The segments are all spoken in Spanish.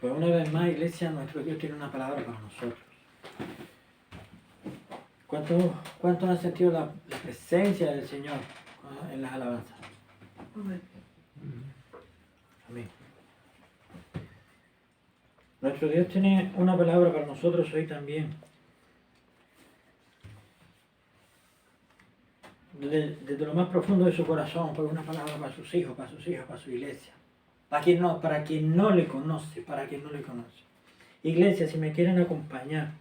Pues una vez más, iglesia, nuestro Dios tiene una palabra para nosotros. ¿Cuántos han sentido la presencia del Señor en las alabanzas? Amén. Nuestro Dios tiene una palabra para nosotros hoy también. Desde lo más profundo de su corazón, pues una palabra para sus hijos, para sus hijas, para su iglesia. Para quien no le conoce, Iglesia, si me quieren acompañar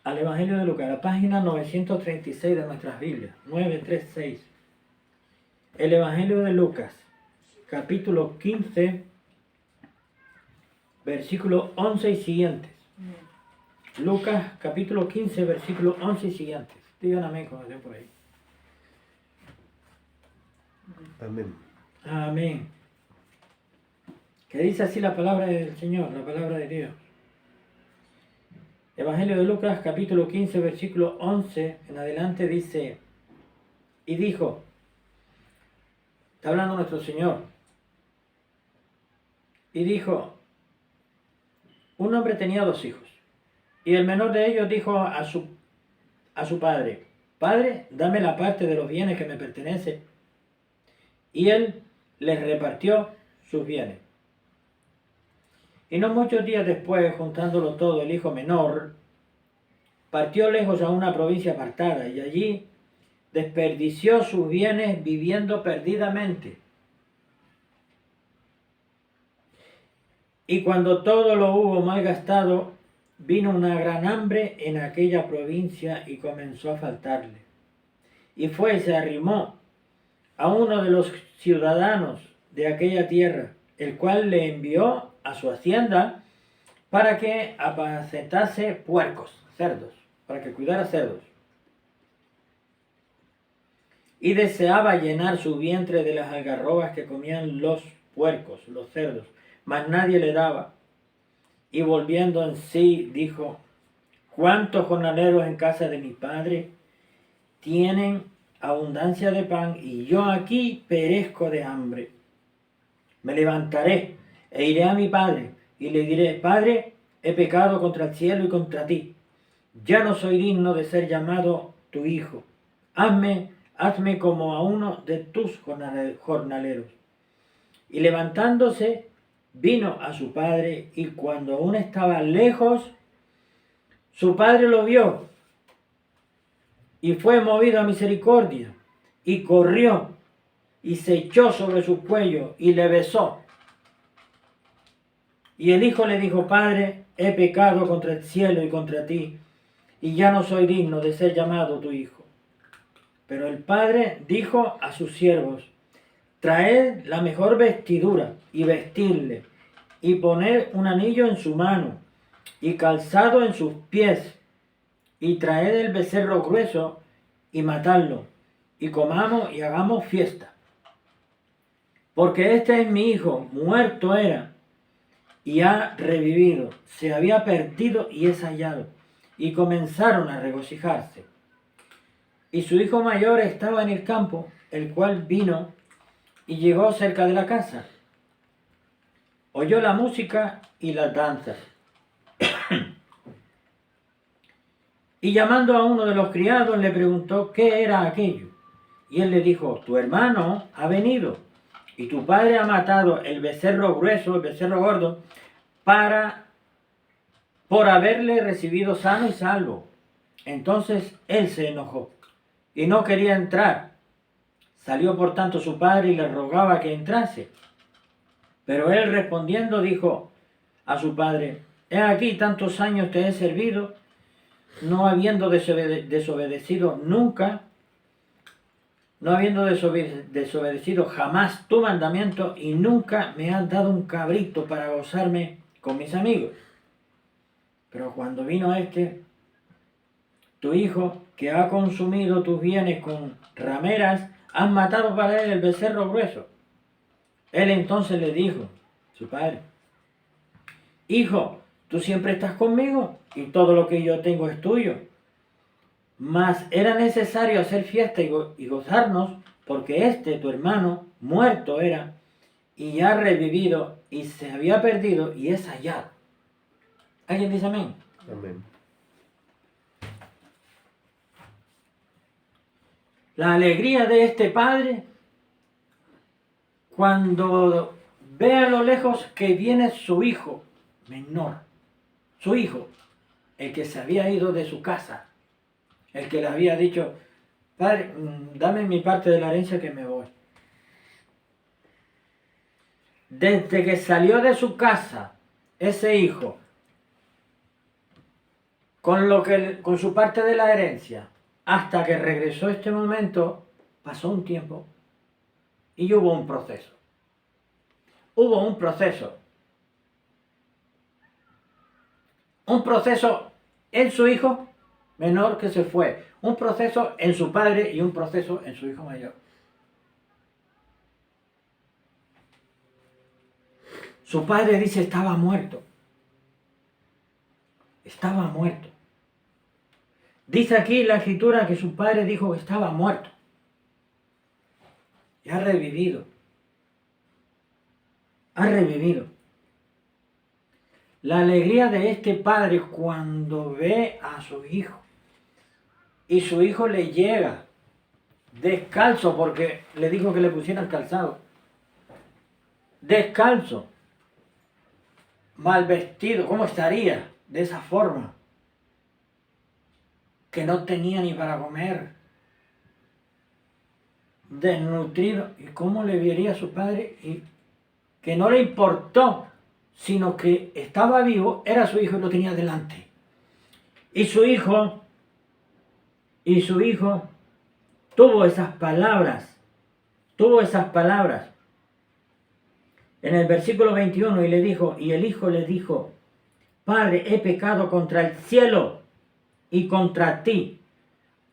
al Evangelio de Lucas, la página 936 de nuestras Biblias, 936. El Evangelio de Lucas, capítulo 15, versículo 11 y siguientes. Lucas, capítulo 15, versículo 11 y siguientes. Digan amén cuando estén por ahí. Amén. Amén. Que dice así la palabra del Señor, la palabra de Dios. Evangelio de Lucas, capítulo 15, versículo 11 en adelante dice, y dijo, está hablando nuestro Señor, y dijo, un hombre tenía 2 hijos, y el menor de ellos dijo a su padre, Padre, dame la parte de los bienes que me pertenece. Y él les repartió sus bienes. Y no muchos días después, juntándolo todo, el hijo menor partió lejos a una provincia apartada y allí desperdició sus bienes viviendo perdidamente. Y cuando todo lo hubo malgastado, vino una gran hambre en aquella provincia y comenzó a faltarle. Y fue y se arrimó a uno de los ciudadanos de aquella tierra, el cual le envió a su hacienda para que apacentase puercos, cerdos, para que cuidara cerdos. Y deseaba llenar su vientre de las algarrobas que comían los puercos, los cerdos, mas nadie le daba. Y volviendo en sí, dijo, ¿cuántos jornaleros en casa de mi padre tienen abundancia de pan y yo aquí perezco de hambre? Me levantaré e iré a mi padre y le diré, Padre, he pecado contra el cielo y contra ti. Ya no soy digno de ser llamado tu hijo. Hazme como a uno de tus jornaleros. Y levantándose, vino a su padre, y cuando aún estaba lejos, su padre lo vio, y fue movido a misericordia, y corrió, y se echó sobre su cuello, y le besó. Y el hijo le dijo, Padre, he pecado contra el cielo y contra ti, y ya no soy digno de ser llamado tu hijo. Pero el padre dijo a sus siervos, traed la mejor vestidura y vestirle, y poner un anillo en su mano, y calzado en sus pies, y traed el becerro grueso, y matadlo, y comamos y hagamos fiesta. Porque este es mi hijo, muerto era, y ha revivido, se había perdido y es hallado. Y comenzaron a regocijarse. Y su hijo mayor estaba en el campo, el cual vino y llegó cerca de la casa. Oyó la música y las danzas. Y llamando a uno de los criados le preguntó qué era aquello. Y él le dijo, tu hermano ha venido y tu padre ha matado el becerro grueso, el becerro gordo, por haberle recibido sano y salvo. Entonces él se enojó y no quería entrar. Salió por tanto su padre y le rogaba que entrase. Pero él respondiendo dijo a su padre, he aquí tantos años te he servido, no habiendo desobedecido nunca, no habiendo desobedecido jamás tu mandamiento, y nunca me has dado un cabrito para gozarme con mis amigos. Pero cuando vino tu hijo, que ha consumido tus bienes con rameras, has matado para él el becerro grueso. Él entonces le dijo, su padre, hijo, tú siempre estás conmigo y todo lo que yo tengo es tuyo. Mas era necesario hacer fiesta y gozarnos, porque tu hermano, muerto era y ha revivido y se había perdido y es hallado. ¿Alguien dice amén? Amén. La alegría de este padre cuando ve a lo lejos que viene su hijo menor, su hijo, el que se había ido de su casa, el que le había dicho, padre, dame mi parte de la herencia que me voy. Desde que salió de su casa, ese hijo, con su parte de la herencia, hasta que regresó este momento, pasó un tiempo y hubo un proceso. Hubo un proceso. Un proceso en su hijo menor que se fue. Un proceso en su padre y un proceso en su hijo mayor. Su padre dice estaba muerto. Estaba muerto. Dice aquí la escritura que su padre dijo que estaba muerto. Y ha revivido. Ha revivido. La alegría de este padre cuando ve a su hijo y su hijo le llega descalzo porque le dijo que le pusieran calzado. Descalzo. Mal vestido. ¿Cómo estaría? De esa forma. Que no tenía ni para comer. Desnutrido. ¿Y cómo le vería a su padre? Y que no le importó, sino que estaba vivo, era su hijo y lo tenía delante. Y su hijo tuvo esas palabras. En el versículo 21 y el hijo le dijo, Padre, he pecado contra el cielo y contra ti,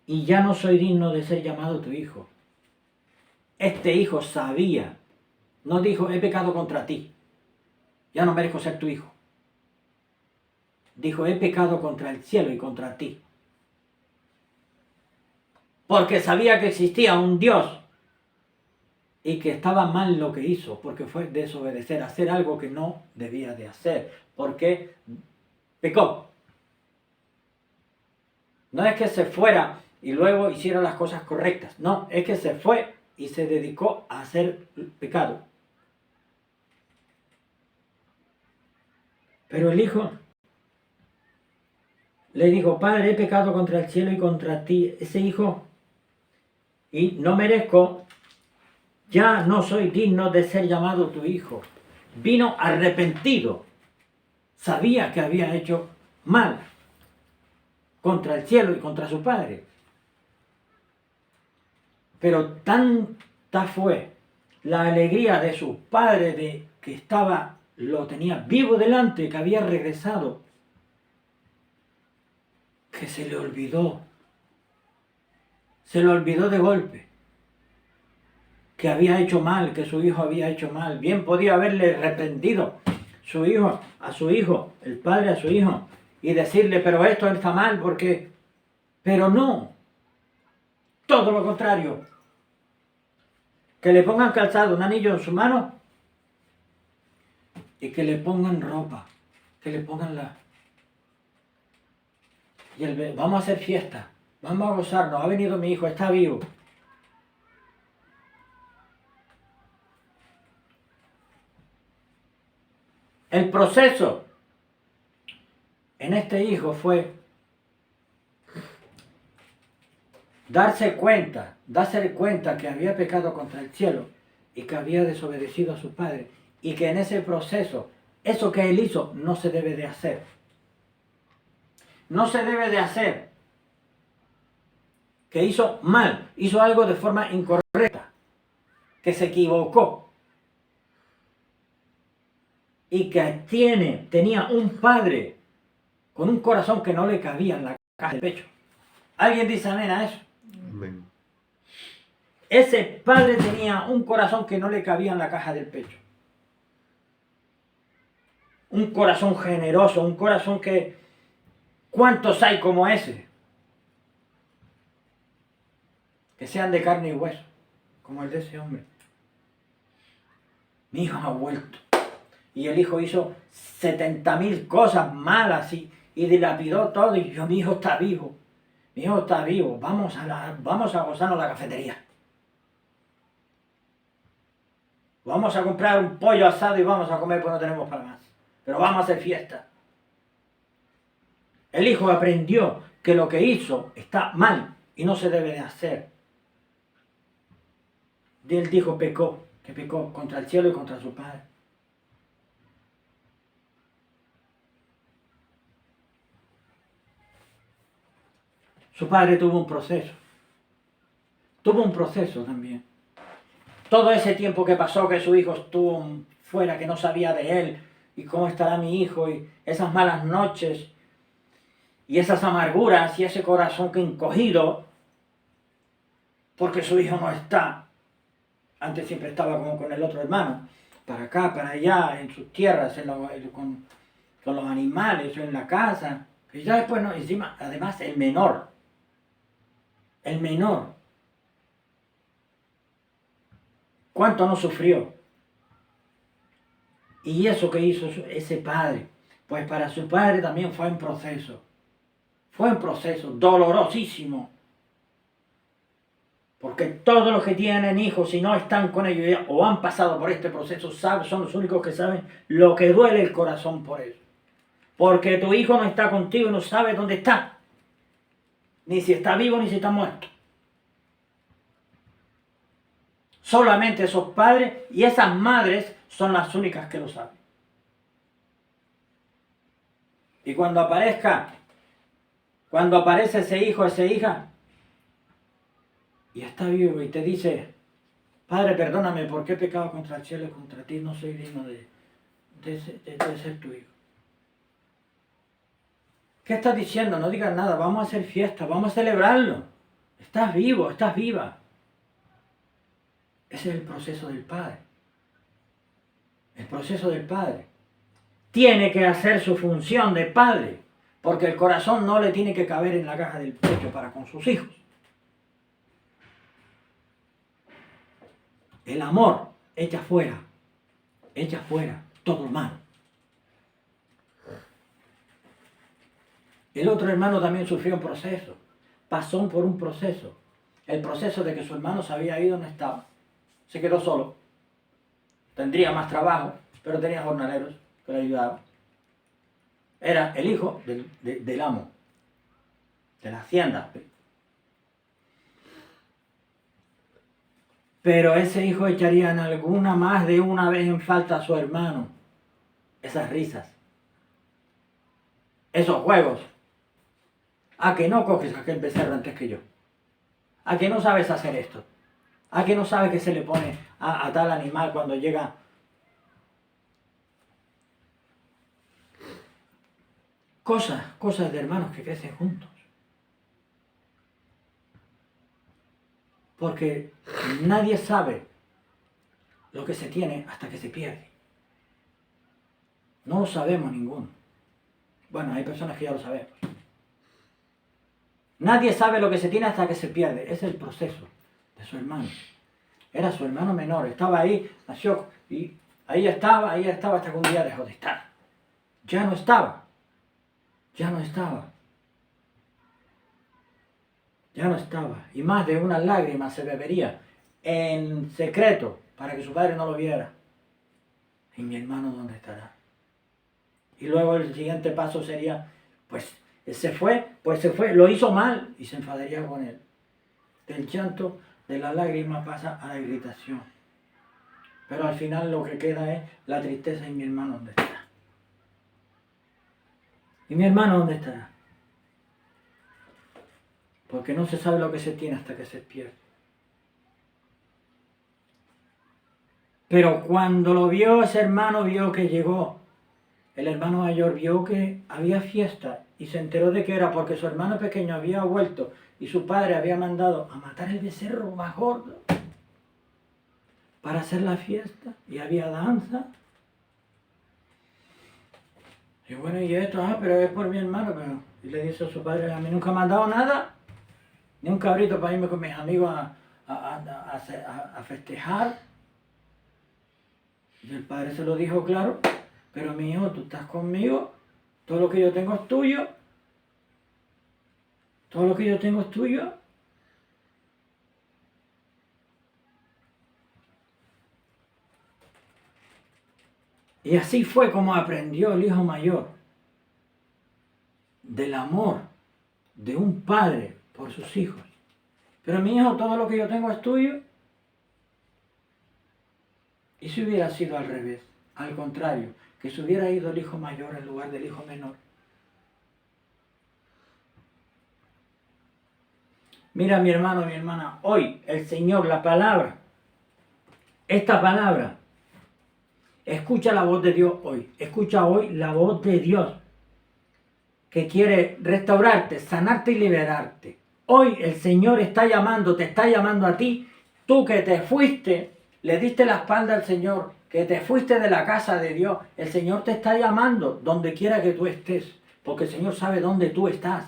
y ya no soy digno de ser llamado tu hijo. Este hijo sabía, no dijo, he pecado contra ti, ya no merezco ser tu hijo. Dijo, he pecado contra el cielo y contra ti. Porque sabía que existía un Dios y que estaba mal lo que hizo, porque fue desobedecer, hacer algo que no debía de hacer, porque pecó. No es que se fuera y luego hiciera las cosas correctas, no, es que se fue y se dedicó a hacer pecado. Pero el hijo le dijo, Padre, he pecado contra el cielo y contra ti. Ese hijo, y no merezco, ya no soy digno de ser llamado tu hijo. Vino arrepentido. Sabía que había hecho mal contra el cielo y contra su padre. Pero tanta fue la alegría de su padre de que lo tenía vivo delante, que había regresado, que se le olvidó de golpe, que había hecho mal, que su hijo había hecho mal. Bien podía haberle reprendido a su hijo, el padre a su hijo, y decirle, pero esto está mal, porque... Pero no, todo lo contrario. Que le pongan calzado, un anillo en su mano, y que le pongan ropa, que le pongan vamos a hacer fiesta, vamos a gozarnos, ha venido mi hijo, está vivo. El proceso en este hijo fue darse cuenta que había pecado contra el cielo y que había desobedecido a su padre y que en ese proceso, eso que él hizo no se debe de hacer. No se debe de hacer. Que hizo mal, hizo algo de forma incorrecta, que se equivocó. Y que tenía un padre con un corazón que no le cabía en la caja del pecho. ¿Alguien dice amén a eso? Amén. Ese padre tenía un corazón que no le cabía en la caja del pecho. Un corazón generoso, un corazón que... ¿Cuántos hay como ese? Que sean de carne y hueso, como el de ese hombre. mi hijo no ha vuelto. Y el hijo hizo 70.000 cosas malas y dilapidó todo. Y yo, mi hijo está vivo. Mi hijo está vivo. Vamos a gozarnos la cafetería. Vamos a comprar un pollo asado y vamos a comer porque no tenemos para más. Pero vamos a hacer fiesta. El hijo aprendió que lo que hizo está mal y no se debe de hacer. Y él dijo, pecó, que pecó contra el cielo y contra su padre. Su padre tuvo un proceso. Tuvo un proceso también. Todo ese tiempo que pasó, que su hijo estuvo fuera, que no sabía de él, y cómo estará mi hijo, y esas malas noches, y esas amarguras, y ese corazón que encogido, porque su hijo no está. Antes siempre estaba como con el otro hermano, para acá, para allá, en sus tierras, con los animales, o en la casa. Y ya después, no, encima, además, el menor. ¿Cuánto no sufrió? Y eso que hizo ese padre, pues para su padre también fue un proceso. Fue un proceso dolorosísimo. Porque todos los que tienen hijos y no están con ellos o han pasado por este proceso son los únicos que saben lo que duele el corazón por eso. Porque tu hijo no está contigo y no sabe dónde está. Ni si está vivo ni si está muerto. Solamente esos padres y esas madres son las únicas que lo saben. Y cuando aparece ese hijo, esa hija, y está vivo y te dice, Padre, perdóname, porque he pecado contra el cielo y contra ti, no soy digno de ser tu hijo. ¿Qué estás diciendo? No digas nada, vamos a hacer fiesta, vamos a celebrarlo. Estás vivo, estás viva. Ese es el proceso del Padre. El proceso del Padre. Tiene que hacer su función de Padre, porque el corazón no le tiene que caber en la caja del pecho para con sus hijos. El amor echa fuera todo lo malo. El otro hermano también sufrió un proceso, pasó por un proceso. El proceso de que su hermano se había ido, no estaba. Se quedó solo. Tendría más trabajo, pero tenía jornaleros que le ayudaban. Era el hijo del amo, de la hacienda. Pero ese hijo echaría en alguna más de una vez en falta a su hermano. Esas risas. Esos juegos. ¿A que no coges aquel becerro antes que yo? ¿A que no sabes hacer esto? ¿A que no sabes que se le pone a tal animal cuando llega? Cosas de hermanos que crecen juntos. Porque nadie sabe lo que se tiene hasta que se pierde. No lo sabemos ninguno. Bueno, hay personas que ya lo sabemos. Nadie sabe lo que se tiene hasta que se pierde. Ese es el proceso de su hermano. Era su hermano menor. Estaba ahí, nació y ahí estaba hasta que un día dejó de estar. Ya no estaba. Y más de una lágrima se bebería en secreto para que su padre no lo viera. ¿Y mi hermano dónde estará? Y luego el siguiente paso sería, pues se fue, lo hizo mal y se enfadaría con él. Del llanto, de la lágrima pasa a la irritación. Pero al final lo que queda es la tristeza. ¿Y mi hermano dónde estará? ¿Y mi hermano dónde estará? Porque no se sabe lo que se tiene hasta que se pierde. Pero cuando lo vio ese hermano, vio que llegó. El hermano mayor vio que había fiesta y se enteró de que era porque su hermano pequeño había vuelto y su padre había mandado a matar el becerro más gordo para hacer la fiesta y había danza. Y bueno, y esto, pero es por mi hermano. Pero... Y le dice a su padre, a mí nunca me han dado nada, ni un cabrito para irme con mis amigos a festejar. Y el padre se lo dijo claro, pero mi hijo, tú estás conmigo, todo lo que yo tengo es tuyo, todo lo que yo tengo es tuyo. Y así fue como aprendió el hijo mayor del amor de un padre por sus hijos. Pero mi hijo, todo lo que yo tengo es tuyo. ¿Y si hubiera sido al revés? Al contrario, que se hubiera ido el hijo mayor en lugar del hijo menor. Mira, mi hermano, mi hermana, hoy el Señor, la palabra, esta palabra, escucha la voz de Dios hoy. Escucha hoy la voz de Dios que quiere restaurarte, sanarte y liberarte. Hoy el Señor está llamando, te está llamando a ti, tú que te fuiste, le diste la espalda al Señor, que te fuiste de la casa de Dios. El Señor te está llamando donde quiera que tú estés, porque el Señor sabe dónde tú estás.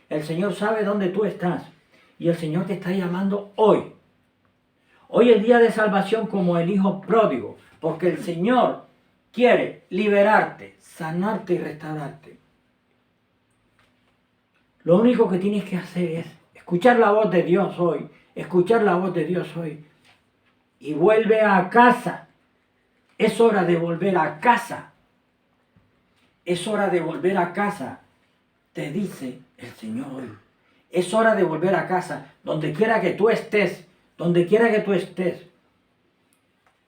El Señor sabe dónde tú estás y el Señor te está llamando hoy. Hoy es día de salvación como el hijo pródigo, porque el Señor quiere liberarte, sanarte y restaurarte. Lo único que tienes que hacer es escuchar la voz de Dios hoy, escuchar la voz de Dios hoy. Y vuelve a casa. Es hora de volver a casa. Es hora de volver a casa, te dice el Señor hoy. Es hora de volver a casa, donde quiera que tú estés, donde quiera que tú estés.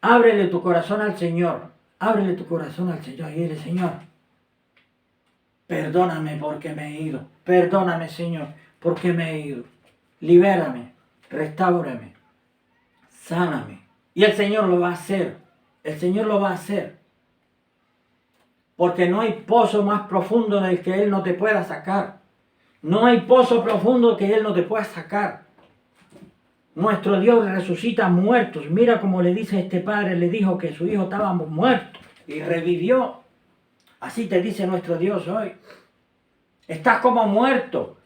Ábrele tu corazón al Señor, ábrele tu corazón al Señor y dile, Señor, perdóname porque me he ido. Perdóname, Señor, porque me he ido. Libérame, restáurame, sáname. Y el Señor lo va a hacer. El Señor lo va a hacer. Porque no hay pozo más profundo en el que Él no te pueda sacar. No hay pozo profundo que Él no te pueda sacar. Nuestro Dios resucita muertos. Mira como le dice este padre, le dijo que su hijo estaba muerto y revivió. Así te dice nuestro Dios hoy. Estás como muerto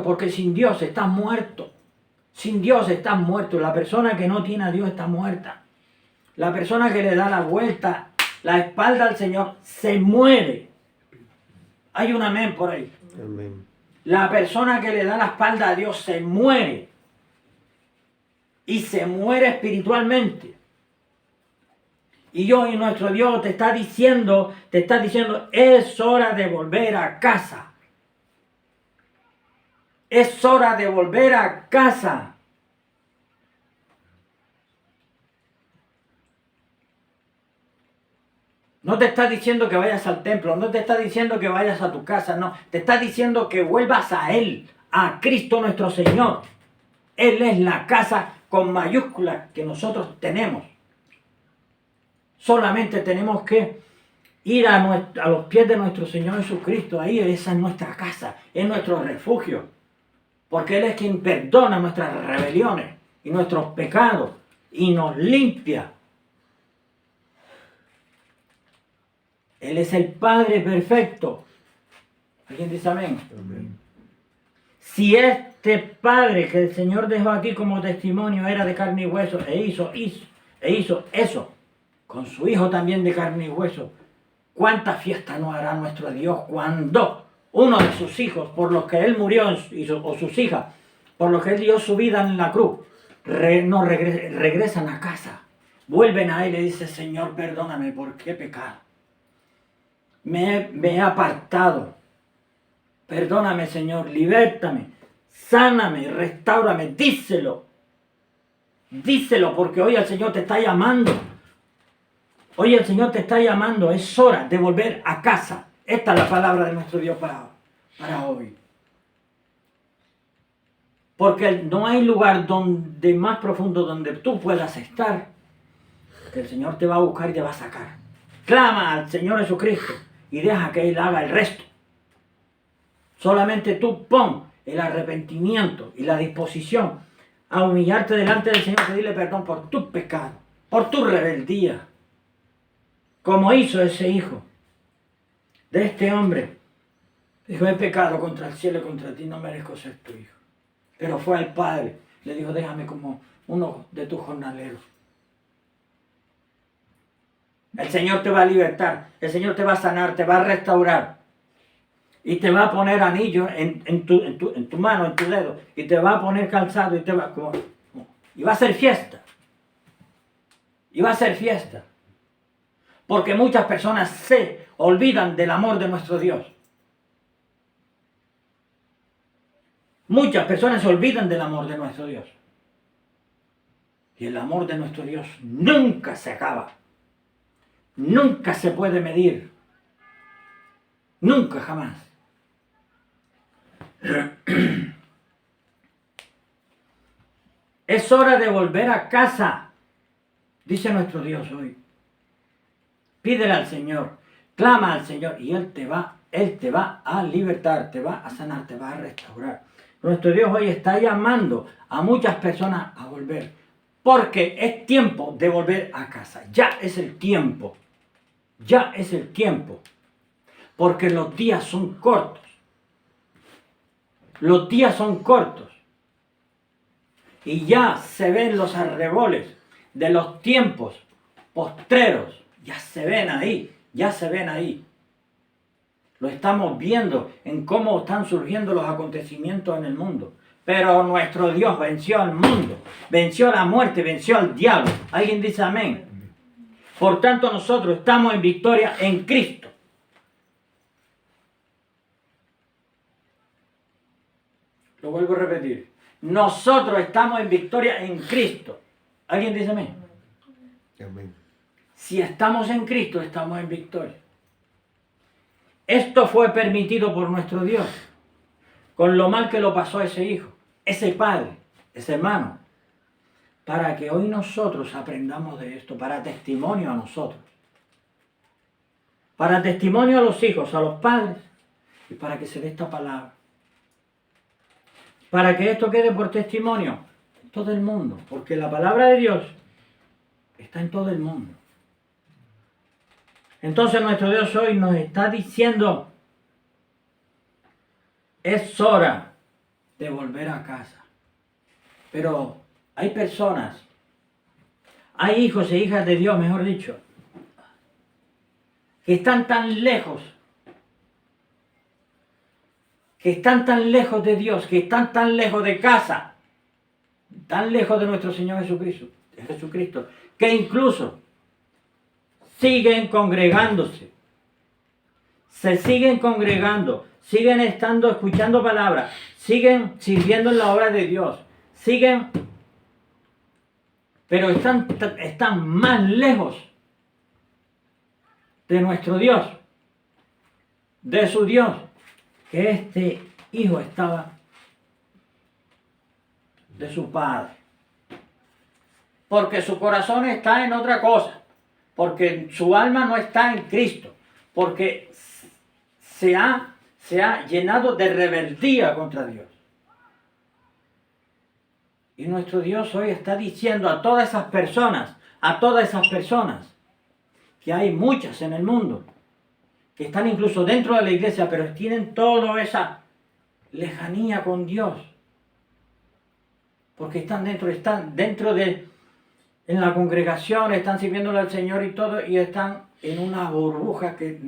porque sin Dios estás muerto. Sin Dios estás muerto. La persona que no tiene a Dios está muerta. La persona que le da la vuelta, la espalda al Señor, se muere. Hay un amén por ahí. Amén. La persona que le da la espalda a Dios se muere. Y se muere espiritualmente. Y hoy nuestro Dios te está diciendo, es hora de volver a casa. Es hora de volver a casa. No te está diciendo que vayas al templo, no te está diciendo que vayas a tu casa, no. Te está diciendo que vuelvas a Él, a Cristo nuestro Señor. Él es la casa con mayúsculas que nosotros tenemos. Solamente tenemos que ir a los pies de nuestro Señor Jesucristo. Ahí esa es nuestra casa, es nuestro refugio. Porque Él es quien perdona nuestras rebeliones y nuestros pecados y nos limpia. Él es el Padre perfecto. ¿Alguien dice amén? Amén. Si este Padre que el Señor dejó aquí como testimonio era de carne y hueso e hizo eso con su Hijo también de carne y hueso, ¿cuánta fiesta no hará nuestro Dios cuando uno de sus hijos, por los que Él murió, o sus hijas, por los que Él dio su vida en la cruz, regresan a casa, vuelven a Él y dicen, Señor, perdóname porque he pecado. Me he apartado. Perdóname, Señor, libértame, sáname, restáurame, díselo. Díselo porque hoy el Señor te está llamando. Hoy el Señor te está llamando, es hora de volver a casa. Esta es la palabra de nuestro Dios para hoy. Porque no hay lugar donde más profundo donde tú puedas estar, que el Señor te va a buscar y te va a sacar. Clama al Señor Jesucristo y deja que Él haga el resto. Solamente tú pon el arrepentimiento y la disposición a humillarte delante del Señor, pedirle perdón por tu pecado, por tu rebeldía, como hizo ese hijo de este hombre. Dijo, he pecado contra el cielo y contra ti, no merezco ser tu hijo. Pero fue al Padre, le dijo, déjame como uno de tus jornaleros. El Señor te va a libertar, el Señor te va a sanar, te va a restaurar. Y te va a poner anillo en tu mano, en tu dedo. Y te va a poner calzado y y va a ser fiesta. Y va a ser fiesta. Porque muchas personas se olvidan del amor de nuestro Dios. Muchas personas se olvidan del amor de nuestro Dios. Y el amor de nuestro Dios nunca se acaba. Nunca se puede medir. Nunca, jamás. Es hora de volver a casa, dice nuestro Dios hoy. Pídele al Señor, clama al Señor y Él te va a libertar, te va a sanar, te va a restaurar. Nuestro Dios hoy está llamando a muchas personas a volver, porque es tiempo de volver a casa. Ya es el tiempo, ya es el tiempo, porque los días son cortos. Los días son cortos. Y ya se ven los arreboles de los tiempos postreros. Ya se ven ahí, ya se ven ahí. Lo estamos viendo en cómo están surgiendo los acontecimientos en el mundo. Pero nuestro Dios venció al mundo, venció la muerte, venció al diablo. ¿Alguien dice amén? Por tanto, nosotros estamos en victoria en Cristo. Lo vuelvo a repetir. Nosotros estamos en victoria en Cristo. ¿Alguien dice amén? Amén. Si estamos en Cristo, estamos en victoria. Esto fue permitido por nuestro Dios. Con lo mal que lo pasó ese hijo, ese padre, ese hermano. Para que hoy nosotros aprendamos de esto, para testimonio a nosotros. Para testimonio a los hijos, a los padres. Y para que se dé esta palabra. Para que esto quede por testimonio en todo el mundo, porque la palabra de Dios está en todo el mundo. Entonces nuestro Dios hoy nos está diciendo, es hora de volver a casa. Pero hay personas, hay hijos e hijas de Dios, mejor dicho, que están tan lejos, de Dios, que están tan lejos de casa, tan lejos de nuestro Señor Jesucristo, que incluso siguen congregándose, se siguen congregando, siguen estando escuchando palabras, siguen sirviendo en la obra de Dios, pero están más lejos de nuestro Dios, de su Dios, que este hijo estaba de su padre. Porque su corazón está en otra cosa. Porque su alma no está en Cristo. Porque se ha llenado de rebeldía contra Dios. Y nuestro Dios hoy está diciendo a todas esas personas, que hay muchas en el mundo, que están incluso dentro de la iglesia, pero tienen toda esa lejanía con Dios. Porque están dentro en la congregación, están sirviéndole al Señor y todo, y están en una burbuja que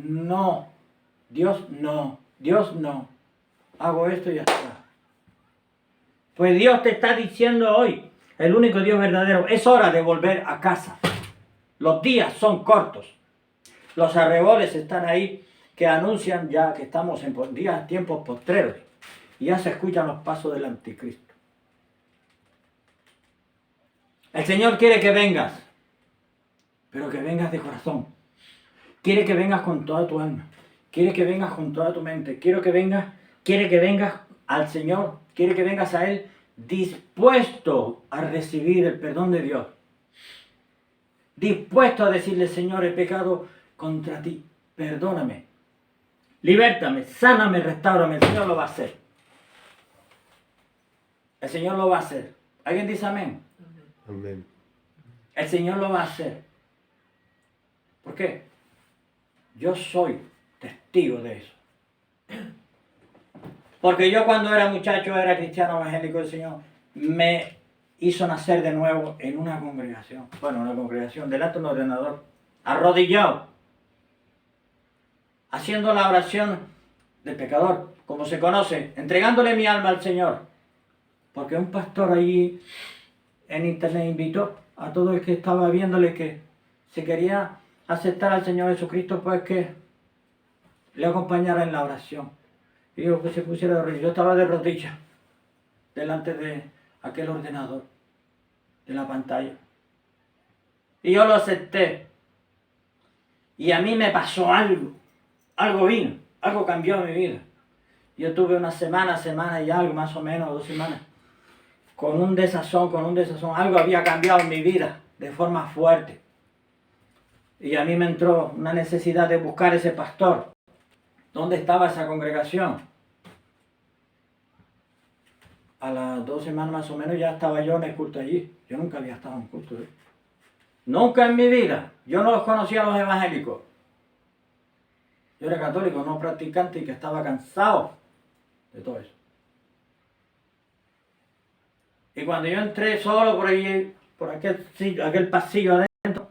Dios no, hago esto y ya está. Pues Dios te está diciendo hoy, el único Dios verdadero, es hora de volver a casa. Los días son cortos. Los arreboles están ahí que anuncian ya que estamos en tiempos postreros. Y ya se escuchan los pasos del anticristo. El Señor quiere que vengas, pero que vengas de corazón. Quiere que vengas con toda tu alma. Quiere que vengas con toda tu mente. Quiere que vengas al Señor. Quiere que vengas a Él dispuesto a recibir el perdón de Dios. Dispuesto a decirle, Señor, he pecado contra ti. Perdóname. Libértame, sáname, restáurame. El Señor lo va a hacer. El Señor lo va a hacer. ¿Alguien dice amén? Amén. El Señor lo va a hacer. ¿Por qué? Yo soy testigo de eso. Porque yo cuando era muchacho, era cristiano evangélico, el Señor me hizo nacer de nuevo en una congregación. Bueno, una congregación delante de un ordenador. arrodillado, haciendo la oración del pecador, como se conoce, entregándole mi alma al Señor. Porque un pastor allí en internet invitó a todo el que estaba viéndole que se quería aceptar al Señor Jesucristo, pues que le acompañara en la oración. Y dijo que se pusiera de rodillas. Yo estaba de rodillas delante de aquel ordenador, de la pantalla. Y yo lo acepté. Y a mí me pasó algo vino, algo cambió en mi vida. Yo tuve una semana y algo, más o menos, 2 semanas, con un desazón, algo había cambiado en mi vida de forma fuerte. Y a mí me entró una necesidad de buscar ese pastor. ¿Dónde estaba esa congregación? A las 2 semanas más o menos ya estaba yo en el culto allí. Yo nunca había estado en culto. Nunca en mi vida. Yo no los conocía a los evangélicos. Yo era católico, no practicante, y que estaba cansado de todo eso. Y cuando yo entré solo por allí, por aquel pasillo adentro,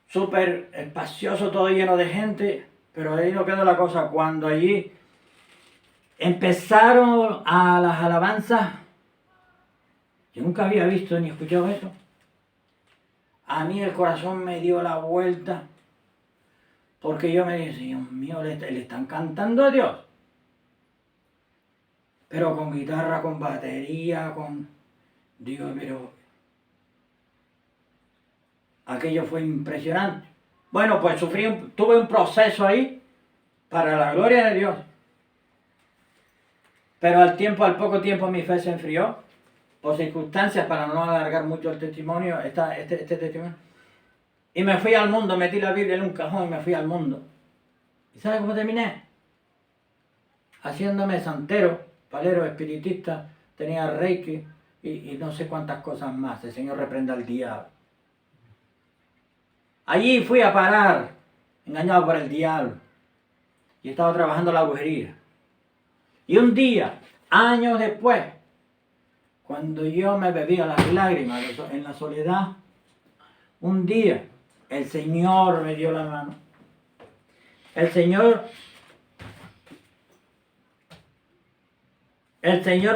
súper espacioso, todo lleno de gente, pero ahí no quedó la cosa. Cuando allí empezaron a las alabanzas, yo nunca había visto ni escuchado eso. A mí el corazón me dio la vuelta, porque yo me dije, Dios mío, le están cantando a Dios. Pero con guitarra, con batería, digo, pero aquello fue impresionante. Bueno, pues tuve un proceso ahí para la gloria de Dios. Pero al poco tiempo mi fe se enfrió, por circunstancias, para no alargar mucho el testimonio, este testimonio. Y me fui al mundo, metí la Biblia en un cajón y me fui al mundo. ¿Y sabes cómo terminé? Haciéndome santero, palero, espiritista, tenía reiki y no sé cuántas cosas más. El Señor reprenda al diablo. Allí fui a parar, engañado por el diablo. Y estaba trabajando la brujería. Y un día, años después, cuando yo me bebía las lágrimas en la soledad, un día el Señor me dio la mano. El Señor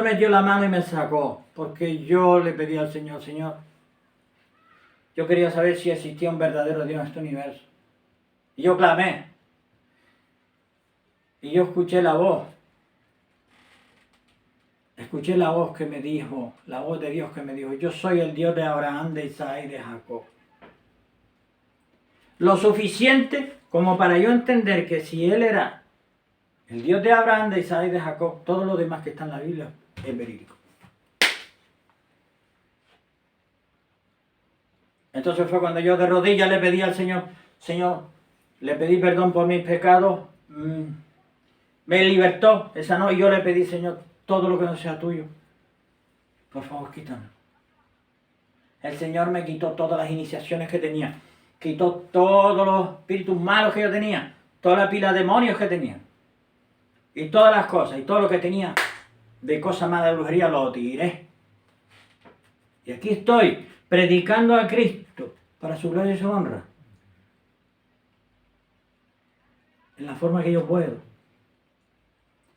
me dio la mano y me sacó, porque yo le pedí al Señor, Señor, yo quería saber si existía un verdadero Dios en este universo. Y yo clamé. Y yo escuché la voz. Escuché la voz que me dijo, la voz de Dios que me dijo, yo soy el Dios de Abraham, de Isaac y de Jacob. Lo suficiente como para yo entender que si Él era el Dios de Abraham, de Isaac y de Jacob, todo lo demás que está en la Biblia es verídico. Entonces fue cuando yo de rodillas le pedí al Señor, Señor, le pedí perdón por mis pecados, me libertó esa noche y yo le pedí, Señor, todo lo que no sea tuyo, por favor quítame. El Señor me quitó todas las iniciaciones que tenía, quitó todos los espíritus malos que yo tenía, toda la pila de demonios que tenía, y todas las cosas, y todo lo que tenía de cosas malas de brujería lo tiré. Y aquí estoy, predicando a Cristo para su gloria y su honra, en la forma que yo puedo.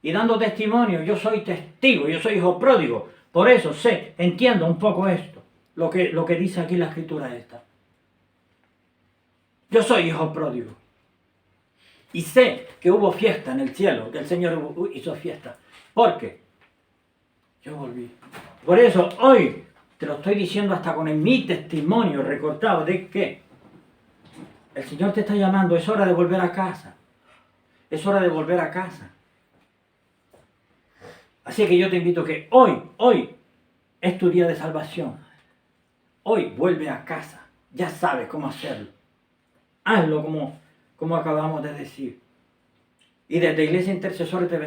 Y dando testimonio, yo soy testigo, yo soy hijo pródigo. Por eso entiendo un poco esto, lo que dice aquí la escritura esta. Yo soy hijo pródigo. Y sé que hubo fiesta en el cielo, que el Señor hizo fiesta. ¿Por qué? Yo volví. Por eso hoy te lo estoy diciendo hasta con mi testimonio recortado de que el Señor te está llamando, es hora de volver a casa. Es hora de volver a casa. Así que yo te invito que hoy es tu día de salvación. Hoy vuelve a casa. Ya sabes cómo hacerlo. Hazlo como acabamos de decir. Y desde Iglesia Intercesores te